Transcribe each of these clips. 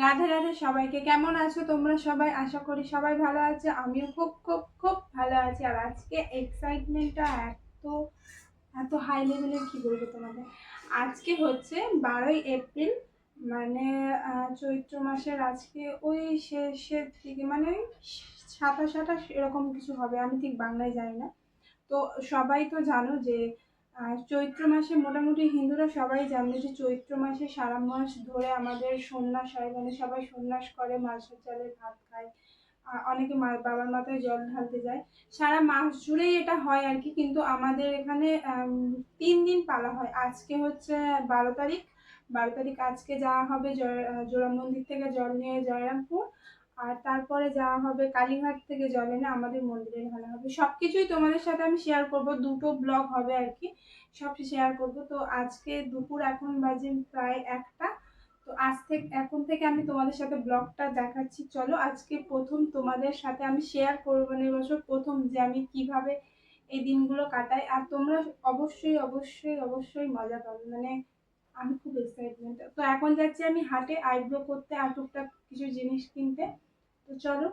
রাধে রাধে সবাইকে। কেমন আছো তোমরা সবাই? আশা করি সবাই ভালো আছে। আমিও খুব খুব খুব ভালো আছি। আর আজকে এক্সাইটমেন্টটা এত এত হাই লেভেলের, কি বলবো তোমাদের। আজকে হচ্ছে 12ই এপ্রিল, মানে চৈত্র মাসের আজকে ওই শেষের দিকে, মানে ওই 27-28 এরকম কিছু হবে, আমি ঠিক বাংলায় জানি না। তো সবাই তো জানো যে চৈত্র মাসে মোটামুটি হিন্দুরা সবাই জানে যে চৈত্র মাসে সারা মাস ধরে আমাদের সন্ন্যাস হয়, মানে সবাই সন্ন্যাস করে, মাছের চালের ভাত খায়, অনেকে বাবার মাথায় জল ঢালতে যায়। সারা মাস জুড়েই এটা হয় আর কি, কিন্তু আমাদের এখানে 3 দিন পালা হয়। আজকে হচ্ছে 12 তারিখ। 12 তারিখ আজকে যাওয়া হবে জোড়া মন্দির থেকে জল নিয়ে জয়রামপুর। আর তারপরে যাওয়া হবে কালীঘাট থেকে জল এনে আমাদের মন্দিরে ঢালা হবে। সবকিছুই তোমাদের সাথে আমি শেয়ার করব, দুটো ব্লগ হবে আর কি, সব শেয়ার করব। তো আজকে দুপুর এখন বাজে প্রায় 1টা। তো এখন থেকে আমি তোমাদের সাথে ব্লগটা দেখাচ্ছি। চলো আজকে প্রথম তোমাদের সাথে আমি শেয়ার করবো, মানে এবছর প্রথম যে আমি কিভাবে এই দিনগুলো কাটাই। আর তোমরা অবশ্যই অবশ্যই অবশ্যই মজা পাবে, মানে আমি খুব এক্সাইটমেন্ট। তো এখন যাচ্ছি আমি হাটে আইব্রো করতে আর টুকটাক কিছু জিনিস কিনতে। তো চলো।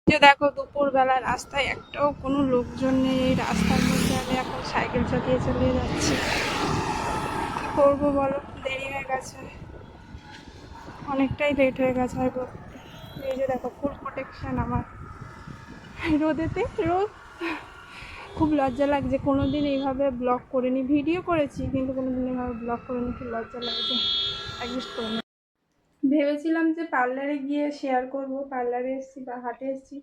যে দেখো দুপুর বেলা রাস্তায় একটাও কোনো লোকজন নেই। এই রাস্তার মধ্যে আমি এখন সাইকেল চালিয়ে চালিয়ে যাচ্ছি। কি করবো বলো, দেরি হয়ে গেছে, অনেকটাই লেট হয়ে গেছে হয়তো। এই যে দেখো ফুল প্রোটেকশন আমার, রোদেতে রোদ। খুব লজ্জা লাগছে, কোনোদিন এইভাবে ব্লগ করিনি, ভিডিও করেছি কিন্তু কোনোদিন এইভাবে ব্লগ করিনি, খুব লজ্জা লাগছে, অ্যাডজাস্ট করে নি। ভেবেছিলাম যে পার্লারে গিয়ে শেয়ার করব, পার্লারে এসেছি বা হাটে এসেছি,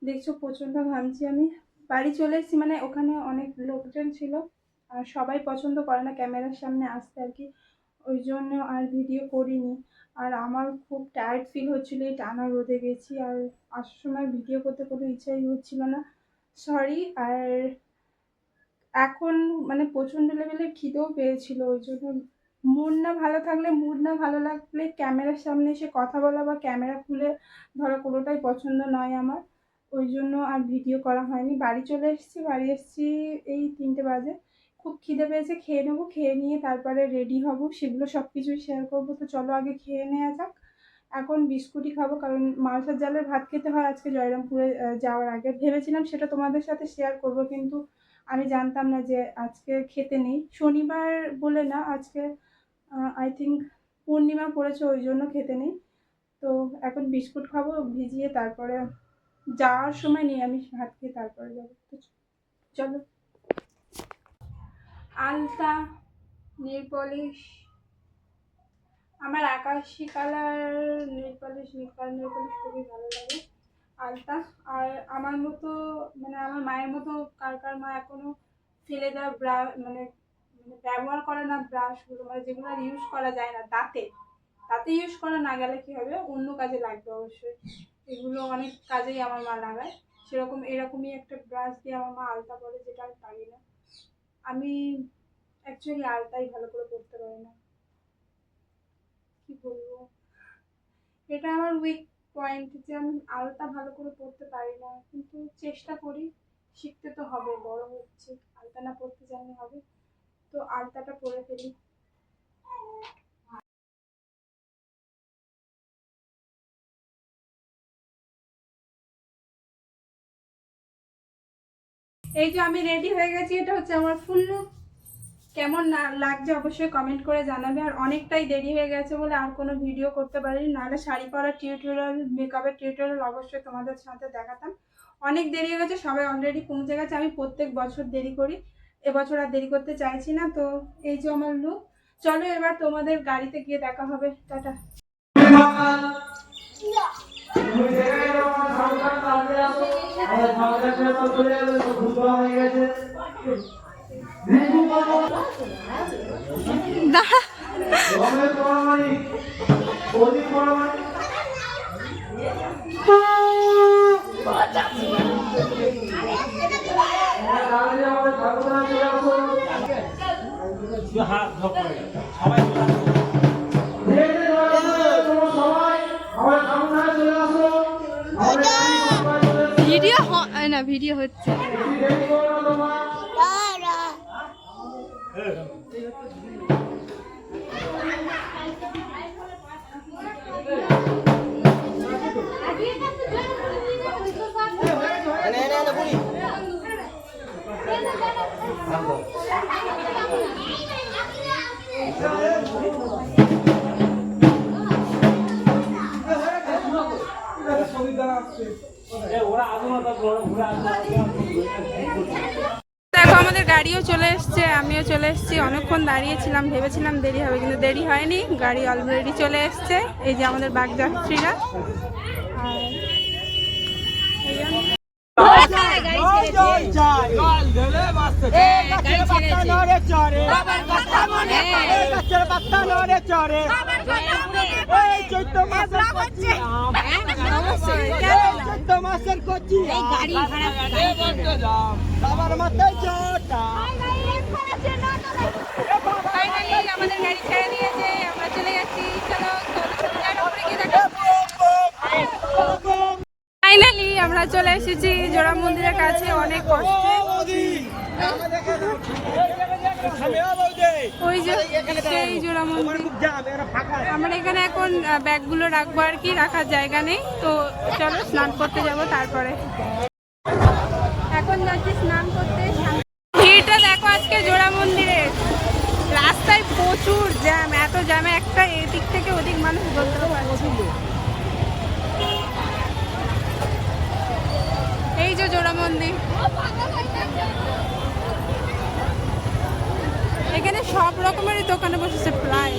দেখছো প্রচণ্ড ঘামছি আমি। বাড়ি চলে এসেছি, মানে ওখানে অনেক লোকজন ছিল আর সবাই পছন্দ করে না ক্যামেরার সামনে আসতে আর কি, ওই জন্য আর ভিডিও করিনি। আর আমার খুব টায়ার্ড ফিল হচ্ছিল, এই টানা রোদে গেছি, আর আসার সময় ভিডিও করতে কোনো ইচ্ছাই হচ্ছিল না, সরি। আর এখন মানে প্রচণ্ড লেভেলের খিদেও পেয়েছিল, ওই জন্য মুড না ভালো লাগলে ক্যামেরার সামনে এসে কথা বলা বা ক্যামেরা খুলে ধরো কোনোটাই পছন্দ নয় আমার, ওই জন্য আর ভিডিও করা হয়নি। বাড়ি চলে এসেছি, বাড়ি এসেছি এই 3টে বাজে। খুব খিদে পেয়েছে, খেয়ে নেবো, খেয়ে নিয়ে তারপরে রেডি হব, সেগুলো সব কিছুই শেয়ার করবো। তো চলো আগে খেয়ে নেওয়া যাক। এখন বিস্কুটই খাবো, কারণ মালসার জালের ভাত খেতে হয় আজকে জয়রামপুরে যাওয়ার আগে। ভেবেছিলাম সেটা তোমাদের সাথে শেয়ার করব, কিন্তু আমি জানতাম না যে আজকে খেতে নেই, শনিবার বলে না, আজকে আই থিঙ্ক পূর্ণিমা পড়েছে, ওই জন্য খেতে নেই। তো এখন বিস্কুট খাবো ভিজিয়ে, তারপরে যাওয়ার সময় নিরামিষ ভাত খেয়ে তারপরে যাবো। তো চলো। আলতা, নেল পলিশ, আমার আকাশি কালার নেল পলিশ খুবই ভালো লাগে, আলতা। আর আমার মতো, মানে আমার মায়ের মতো কার কার মা এখনো ফেলে দেওয়া মানে ব্যবহার করে না ব্রাশগুলো, মানে যেগুলো আর ইউজ করা যায় না, দাঁতে দাঁতে ইউজ করা না গেলে কি হবে, অন্য কাজে লাগবে অবশ্যই, এগুলো অনেক কাজেই আমার মা লাগায়। সেরকম এরকমই একটা ব্রাশ দিয়ে আমার মা আলতা করে, যেটা আমি পারি না। আমি অ্যাকচুয়ালি আলতাই ভালো করে করতে পারি না, কি বলবো, এটা আমার উইক পয়েন্ট যে আমি আলতা ভালো করে পড়তে পারি না, কিন্তু চেষ্টা করি, শিখতে তো হবে, বড় হচ্ছে, আলতা না পড়তে জানলে হবে। তো আলতাটা পরে ফেলি। এই যে আমি রেডি হয়ে গেছি, এটা হচ্ছে আমার ফুল লুক। কেমন না লাগছে অবশ্যই কমেন্ট করে জানাবে। আর অনেকটাই দেরি হয়ে গেছে বলে আর কোনো ভিডিও করতে পারিনি, নাহলে শাড়ি পরার টিউটোরিয়াল, মেকআপের টিউটোরিয়াল অবশ্যই তোমাদের সাথে দেখাতাম। অনেক দেরি হয়ে গেছে, সবাই অলরেডি পৌঁছে গেছে, আমি প্রত্যেক বছর দেরি করি, এবছর আর দেরি করতে চাইছি না। তো এই যে আমার লুক। চলো এবার তোমাদের গাড়িতে গিয়ে দেখা হবে, টাটা। ভিডিও হয় না, ভিডিও হচ্ছে। দেখো আমাদের গাড়িও চলে এসছে, আমিও চলে এসেছি। অনেকক্ষণ দাঁড়িয়েছিলাম, ভেবেছিলাম দেরি হবে, কিন্তু দেরি হয়নি। গাড়ি অলরেডি চলে এসছে। এই যে আমাদের বাগযাত্রীরা। আমাদের গাড়ি ছেড়ে দিয়েছে, আমরা চলে যাচ্ছি। চলো ফাইনালি আমরা চলে এসেছি জোড়া মন্দিরের কাছে। অনেক কষ্টে, ওই যে সেই জোড়া মন্দির। আমরা এখানে এখন ব্যাগগুলো রাখবো আর কি, রাখার জায়গা নেই। তো চলো স্নান করতে যাব। তারপরে এখন যাচ্ছি স্নান করতে। ভিড়টা দেখো আজকে জোড়া মন্দিরের রাস্তায়, প্রচুর জ্যাম। এত জ্যামে একটা এদিক থেকে ওদিক মানুষ বলতে পারছিল। এই যে জোড়া মন্দির, এখানে সব রকমেরই দোকানে বসেছে প্রায়।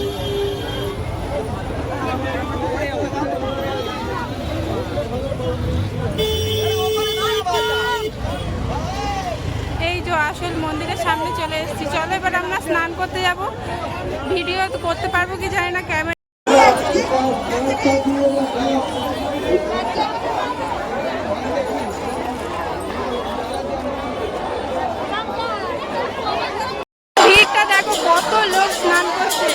এই যে আসল মন্দিরের সামনে চলে এসেছি। চলো এবার আমরা স্নান করতে যাব। ভিডিও তো করতে পারবো কি জানি না, ক্যামেরা। ভিড়টা দেখো, কত লোক স্নান করছে।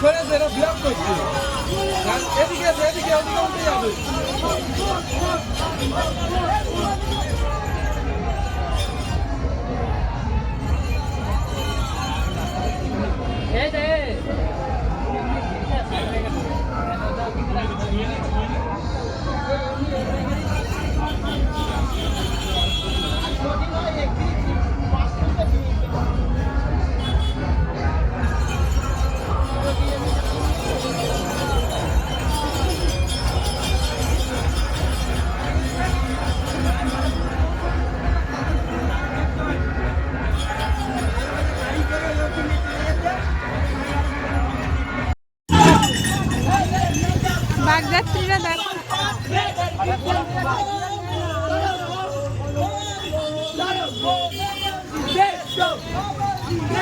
সরে যেটা ব্লক করছে এদিকে এদিকে ওদিকে উঠে যাবে ছাত্রীরা দেখো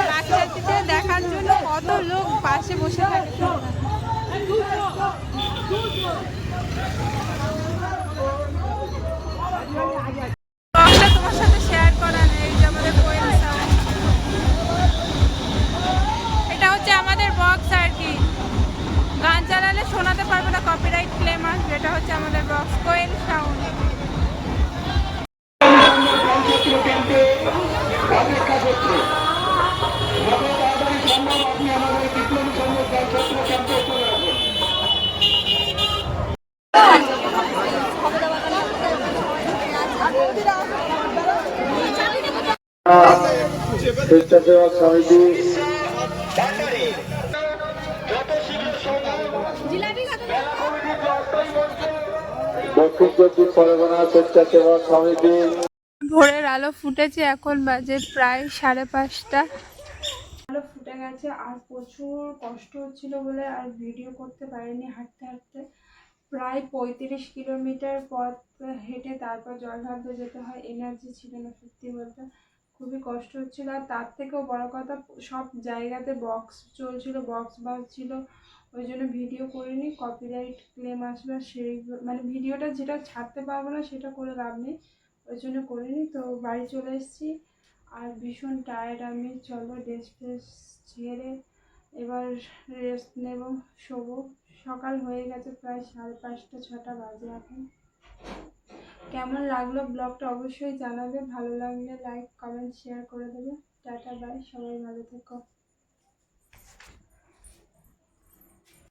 বাচ্চাদের দেখার জন্য কত লোক পাশে বসে থাকে। তোমার সাথে শেয়ার করা নেই যে আমাদের কোয়েল সাউন্ড, এটা হচ্ছে আমাদের বক্স আর কি। গান চালালে শোনাতে পারবে না, কপিরাইট ক্লেম আসবে। এটা হচ্ছে আমাদের বক্স কোয়েল সাউন্ড। স্বেচ্ছাসেবক সমিতি দক্ষিণ চব্বিশ পরগনা স্বেচ্ছাসেবক সমিতি। ভোরের আলো ফুটেছে, এখন বাজে প্রায় 5:30। আলো ফুটে গেছে আর প্রচুর কষ্ট হচ্ছিল বলে আর ভিডিও করতে পারিনি। হাঁটতে হাঁটতে প্রায় 35 কিলোমিটার পথ হেঁটে তারপর জয়ঘাটে যেতে হয়। এনার্জি ছিল না সত্যি বলতে, খুবই কষ্ট হচ্ছিল। আর তার থেকেও বড় কথা, সব জায়গাতে বক্স চলছিল, বক্স বাজছিল, ওই জন্য ভিডিও করিনি, কপিরাইট ক্লেম আসবে। সেই মানে ভিডিওটা যেটা ছাড়তে পারবো না সেটা করে লাভ নেই, ওই জন্য করিনি। তো বাড়ি চলে এসেছি আর ভীষণ টায়ার্ড আমি। চলো ড্রেস ফ্রেস ছেড়ে এবার রেস্ট নেব, শোবো। সকাল হয়ে গেছে, প্রায় 5:30 6টা বাজে এখন। কেমন লাগলো ব্লগটা অবশ্যই জানাবে, ভালো লাগলে লাইক কমেন্ট শেয়ার করে দেবে। টাটা বাই, সবাই ভালো থেকো।